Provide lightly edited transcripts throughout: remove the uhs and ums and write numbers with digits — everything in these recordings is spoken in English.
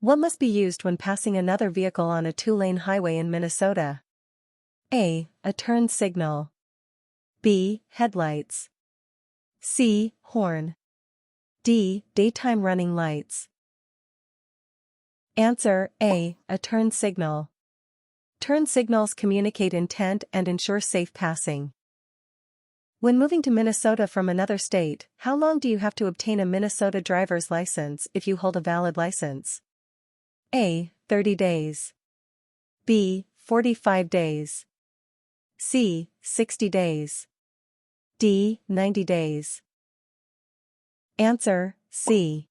What must be used when passing another vehicle on a two-lane highway in Minnesota? A. A turn signal. B. Headlights. C. Horn. D. Daytime running lights. Answer A. A turn signal. Turn signals communicate intent and ensure safe passing. When moving to Minnesota from another state, how long do you have to obtain a Minnesota driver's license if you hold a valid license? A. 30 days. B. 45 days. C. 60 days. D. 90 days. Answer C.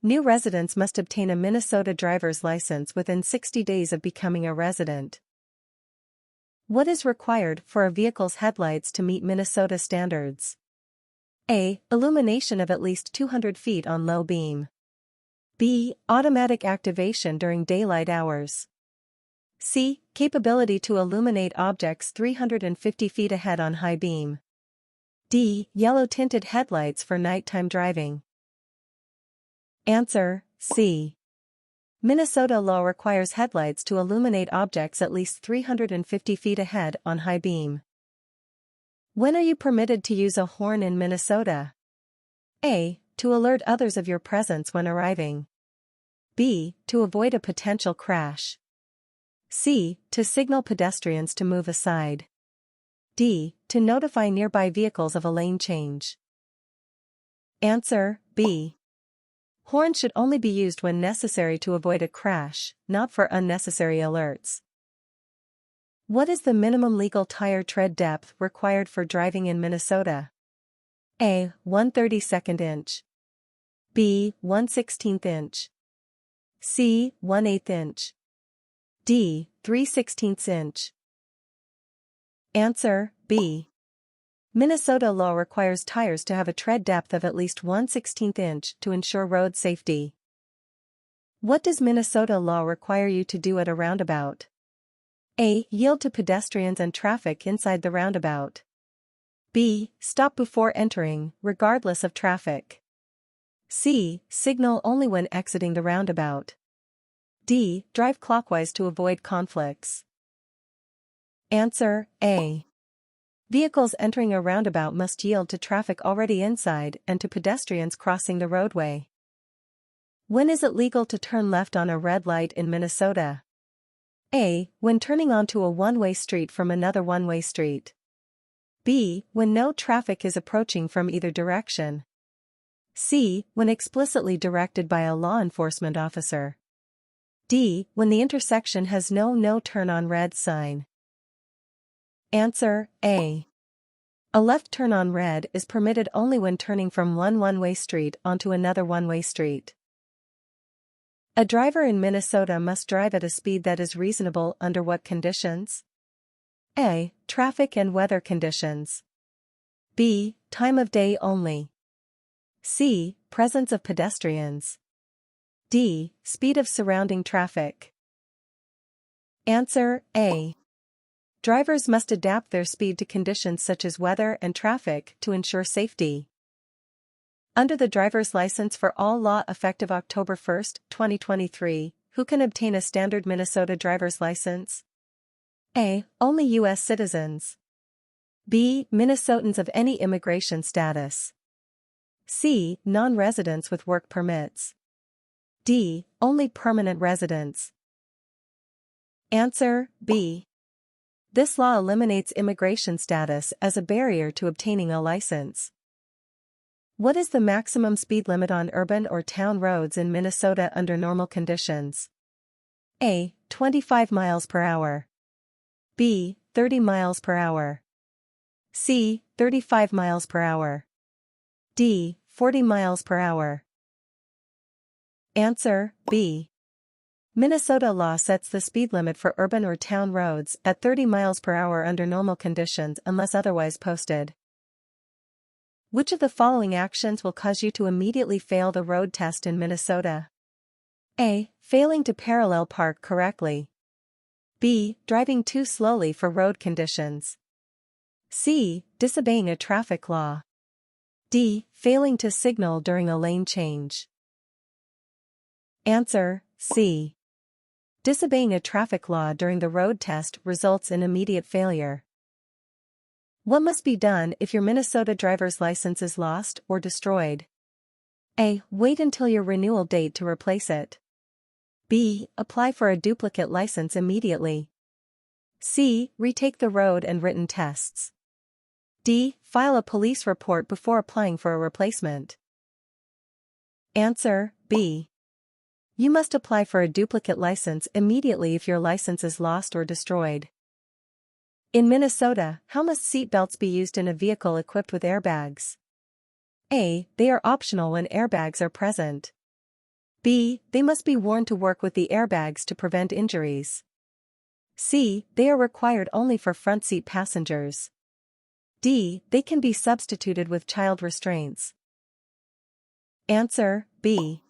New residents must obtain a Minnesota driver's license within 60 days of becoming a resident. What is required for a vehicle's headlights to meet Minnesota standards? A. Illumination of at least 200 feet on low beam. B. Automatic activation during daylight hours. C. Capability to illuminate objects 350 feet ahead on high beam. D. Yellow-tinted headlights for nighttime driving. Answer C. Minnesota law requires headlights to illuminate objects at least 350 feet ahead on high beam. When are you permitted to use a horn in Minnesota? A. To alert others of your presence when arriving. B. To avoid a potential crash. C. To signal pedestrians to move aside. D. To notify nearby vehicles of a lane change. Answer B. Horns should only be used when necessary to avoid a crash, not for unnecessary alerts. What is the minimum legal tire tread depth required for driving in Minnesota? A. 1/32 inch. B. 1/16 inch. C. 1/8 inch. D. 3/16 inch. Answer B. Minnesota law requires tires to have a tread depth of at least 1/16 inch to ensure road safety. What does Minnesota law require you to do at a roundabout? A. Yield to pedestrians and traffic inside the roundabout. B. Stop before entering, regardless of traffic. C. Signal only when exiting the roundabout. D. Drive clockwise to avoid conflicts. Answer A. Vehicles entering a roundabout must yield to traffic already inside and to pedestrians crossing the roadway. When is it legal to turn left on a red light in Minnesota? A. When turning onto a one-way street from another one-way street. B. When no traffic is approaching from either direction. C. When explicitly directed by a law enforcement officer. D. When the intersection has no turn on red sign. Answer A. A left turn on red is permitted only when turning from one-way street onto another one-way street. A driver in Minnesota must drive at a speed that is reasonable under what conditions? A. Traffic and weather conditions. B. Time of day only. C. Presence of pedestrians. D. Speed of surrounding traffic. Answer A. Drivers must adapt their speed to conditions such as weather and traffic to ensure safety. Under the driver's license for all law effective October 1, 2023, who can obtain a standard Minnesota driver's license? A. Only U.S. citizens. B. Minnesotans of any immigration status. C. Non-residents with work permits. D. Only permanent residents. Answer B. This law eliminates immigration status as a barrier to obtaining a license. What is the maximum speed limit on urban or town roads in Minnesota under normal conditions? A. 25 miles per hour. B. 30 miles per hour. C. 35 miles per hour. D. 40 miles per hour. Answer B. Minnesota law sets the speed limit for urban or town roads at 30 miles per hour under normal conditions unless otherwise posted. Which of the following actions will cause you to immediately fail the road test in Minnesota? A. Failing to parallel park correctly. B. Driving too slowly for road conditions. C. Disobeying a traffic law. D. Failing to signal during a lane change. Answer C. Disobeying a traffic law during the road test results in immediate failure. What must be done if your Minnesota driver's license is lost or destroyed? A. Wait until your renewal date to replace it. B. Apply for a duplicate license immediately. C. Retake the road and written tests. D. File a police report before applying for a replacement. Answer: B. You must apply for a duplicate license immediately if your license is lost or destroyed. In Minnesota, how must seat belts be used in a vehicle equipped with airbags? A. They are optional when airbags are present. B. They must be worn to work with the airbags to prevent injuries. C. They are required only for front seat passengers. D. They can be substituted with child restraints. Answer: B.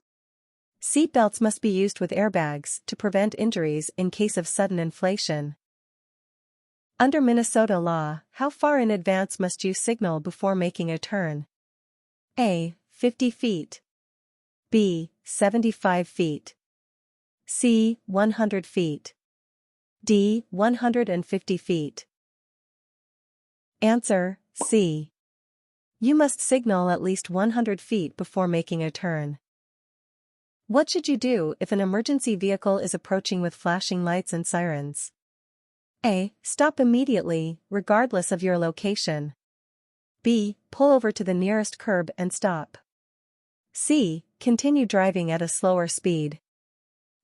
Seat belts must be used with airbags to prevent injuries in case of sudden inflation. Under Minnesota law, how far in advance must you signal before making a turn? A. 50 feet. B. 75 feet. C. 100 feet. D. 150 feet. Answer: C. You must signal at least 100 feet before making a turn. What should you do if an emergency vehicle is approaching with flashing lights and sirens? A. Stop immediately, regardless of your location. B. Pull over to the nearest curb and stop. C. Continue driving at a slower speed.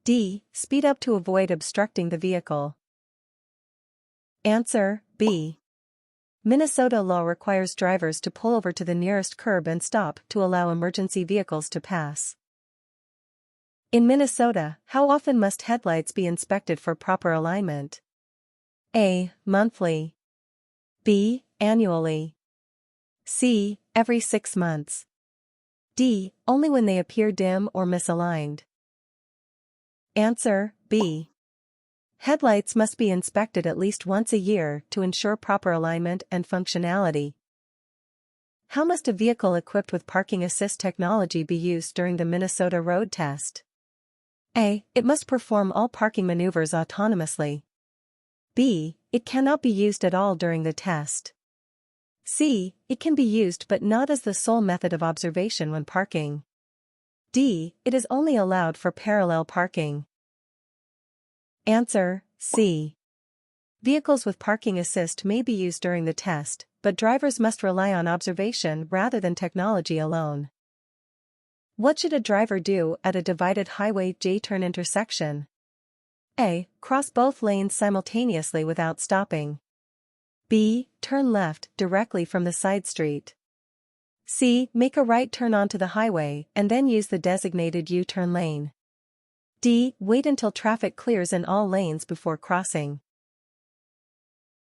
D. Speed up to avoid obstructing the vehicle. Answer: B. Minnesota law requires drivers to pull over to the nearest curb and stop to allow emergency vehicles to pass. In Minnesota, how often must headlights be inspected for proper alignment? A. Monthly. B. Annually. C. Every 6 months. D. Only when they appear dim or misaligned. Answer: B. Headlights must be inspected at least once a year to ensure proper alignment and functionality. How must a vehicle equipped with parking assist technology be used during the Minnesota road test? A. It must perform all parking maneuvers autonomously. B. It cannot be used at all during the test. C. It can be used but not as the sole method of observation when parking. D. It is only allowed for parallel parking. Answer: C. Vehicles with parking assist may be used during the test, but drivers must rely on observation rather than technology alone. What should a driver do at a divided highway J-turn intersection? A. Cross both lanes simultaneously without stopping. B. Turn left directly from the side street. C. Make a right turn onto the highway and then use the designated U-turn lane. D. Wait until traffic clears in all lanes before crossing.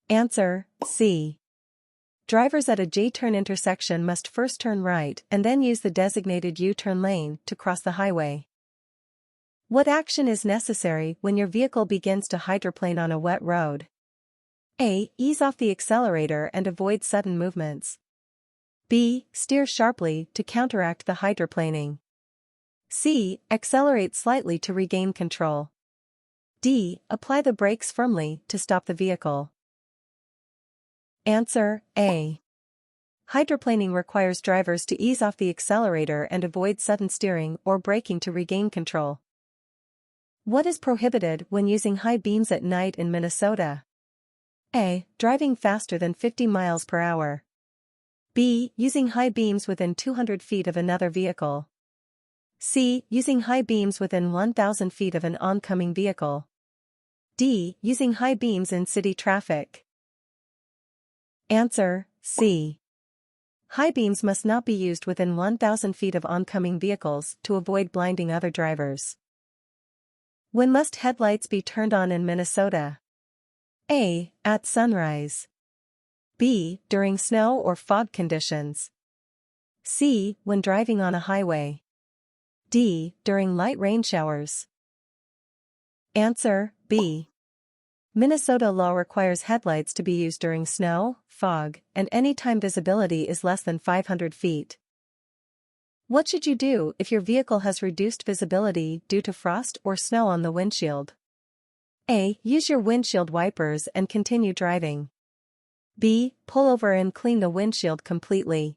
Answer: C. Drivers at a J-turn intersection must first turn right and then use the designated U-turn lane to cross the highway. What action is necessary when your vehicle begins to hydroplane on a wet road? A. Ease off the accelerator and avoid sudden movements. B. Steer sharply to counteract the hydroplaning. C. Accelerate slightly to regain control. D. Apply the brakes firmly to stop the vehicle. Answer: A. Hydroplaning requires drivers to ease off the accelerator and avoid sudden steering or braking to regain control. What is prohibited when using high beams at night in Minnesota? A. Driving faster than 50 miles per hour. B. Using high beams within 200 feet of another vehicle. C. Using high beams within 1,000 feet of an oncoming vehicle. D. Using high beams in city traffic. Answer: C. High beams must not be used within 1,000 feet of oncoming vehicles to avoid blinding other drivers. When must headlights be turned on in Minnesota? A. At sunrise. B. During snow or fog conditions. C. When driving on a highway. D. During light rain showers. Answer: B. Minnesota law requires headlights to be used during snow, fog, and any time visibility is less than 500 feet. What should you do if your vehicle has reduced visibility due to frost or snow on the windshield? A. Use your windshield wipers and continue driving. B. Pull over and clean the windshield completely.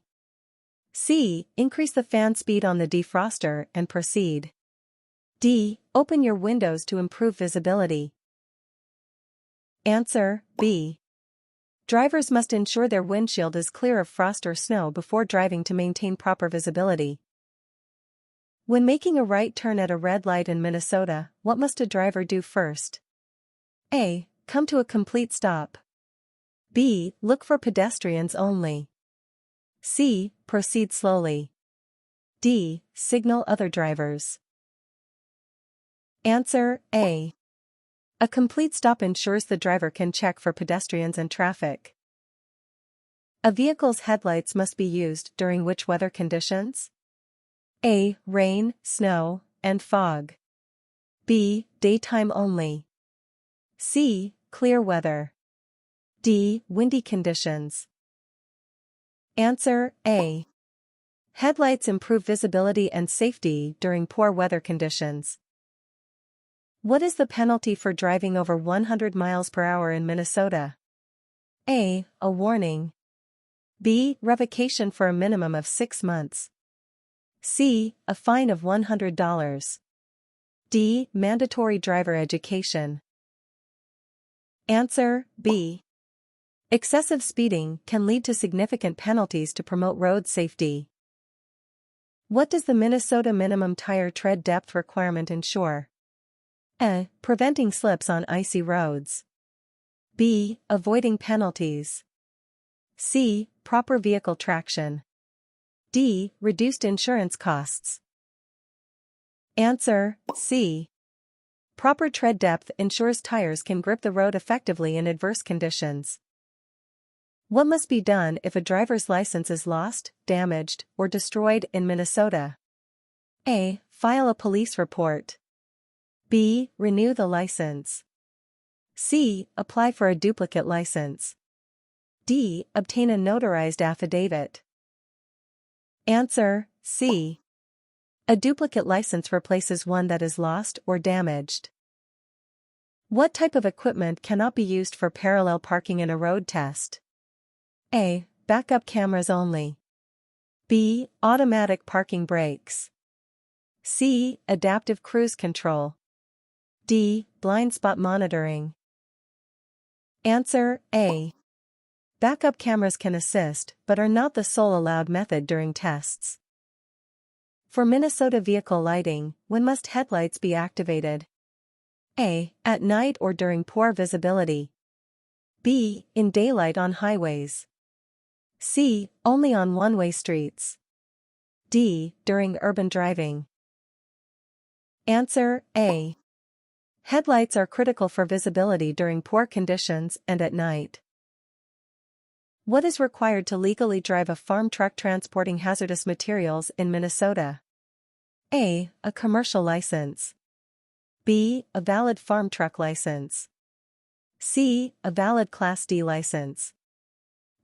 C. Increase the fan speed on the defroster and proceed. D. Open your windows to improve visibility. Answer B. Drivers must ensure their windshield is clear of frost or snow before driving to maintain proper visibility. When making a right turn at a red light in Minnesota, what must a driver do first? A. Come to a complete stop. B. Look for pedestrians only. C. Proceed slowly. D. Signal other drivers. Answer A. A complete stop ensures the driver can check for pedestrians and traffic. A vehicle's headlights must be used during which weather conditions? A. Rain, snow, and fog. B. Daytime only. C. Clear weather. D. Windy conditions. Answer A. Headlights improve visibility and safety during poor weather conditions. What is the penalty for driving over 100 miles per hour in Minnesota? A. A warning. B. Revocation for a minimum of 6 months. C. A fine of $100. D. Mandatory driver education. Answer B. Excessive speeding can lead to significant penalties to promote road safety. What does the Minnesota minimum tire tread depth requirement ensure? A. Preventing slips on icy roads. B. Avoiding penalties. C. Proper vehicle traction. D. Reduced insurance costs. Answer C. Proper tread depth ensures tires can grip the road effectively in adverse conditions. What must be done if a driver's license is lost, damaged, or destroyed in Minnesota? A. File a police report. B. Renew the license. C. Apply for a duplicate license. D. Obtain a notarized affidavit. Answer C. A duplicate license replaces one that is lost or damaged. What type of equipment cannot be used for parallel parking in a road test? A. Backup cameras only. B. Automatic parking brakes. C. Adaptive cruise control. D. Blind spot monitoring. Answer A. Backup cameras can assist, but are not the sole allowed method during tests. For Minnesota vehicle lighting, when must headlights be activated? A. At night or during poor visibility. B. In daylight on highways. C. Only on one-way streets. D. During urban driving. Answer A. Headlights are critical for visibility during poor conditions and at night. What is required to legally drive a farm truck transporting hazardous materials in Minnesota? A. A commercial license. B. A valid farm truck license. C. A valid Class D license.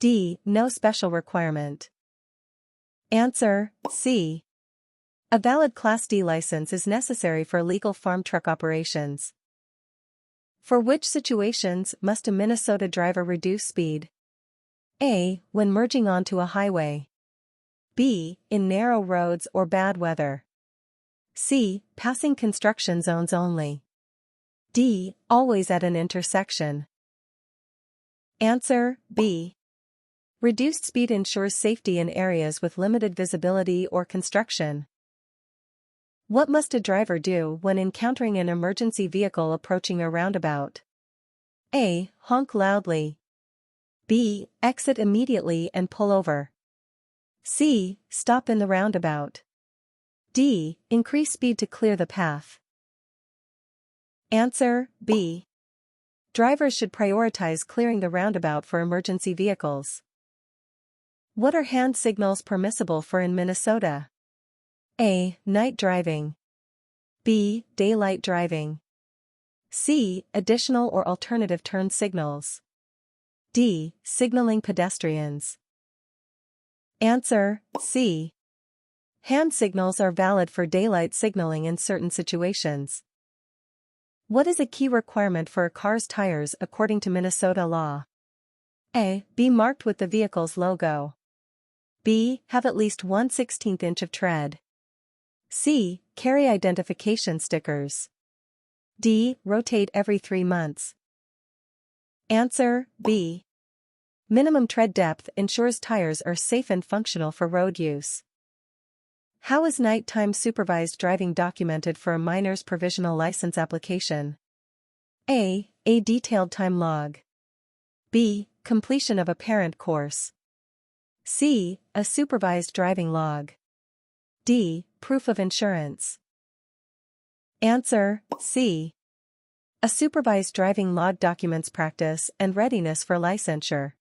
D. No special requirement. Answer C. A valid Class D license is necessary for legal farm truck operations. For which situations must a Minnesota driver reduce speed? A. When merging onto a highway. B. In narrow roads or bad weather. C. Passing construction zones only. D. Always at an intersection. Answer B. Reduced speed ensures safety in areas with limited visibility or construction. What must a driver do when encountering an emergency vehicle approaching a roundabout? A. Honk loudly. B. Exit immediately and pull over. C. Stop in the roundabout. D. Increase speed to clear the path. Answer B. Drivers should prioritize clearing the roundabout for emergency vehicles. What are hand signals permissible for in Minnesota? A. Night driving. B. Daylight driving. C. Additional or alternative turn signals. D. Signaling pedestrians. Answer C. Hand signals are valid for daylight signaling in certain situations. What is a key requirement for a car's tires according to Minnesota law? A. Be marked with the vehicle's logo. B. Have at least 1/16 inch of tread. C. Carry identification stickers. D. Rotate every 3 months. Answer B. Minimum tread depth ensures tires are safe and functional for road use. How is nighttime supervised driving documented for a minor's provisional license application? A. A detailed time log. B. Completion of a parent course. C. A supervised driving log. D. Proof of insurance. Answer C. A supervised driving log documents practice and readiness for licensure.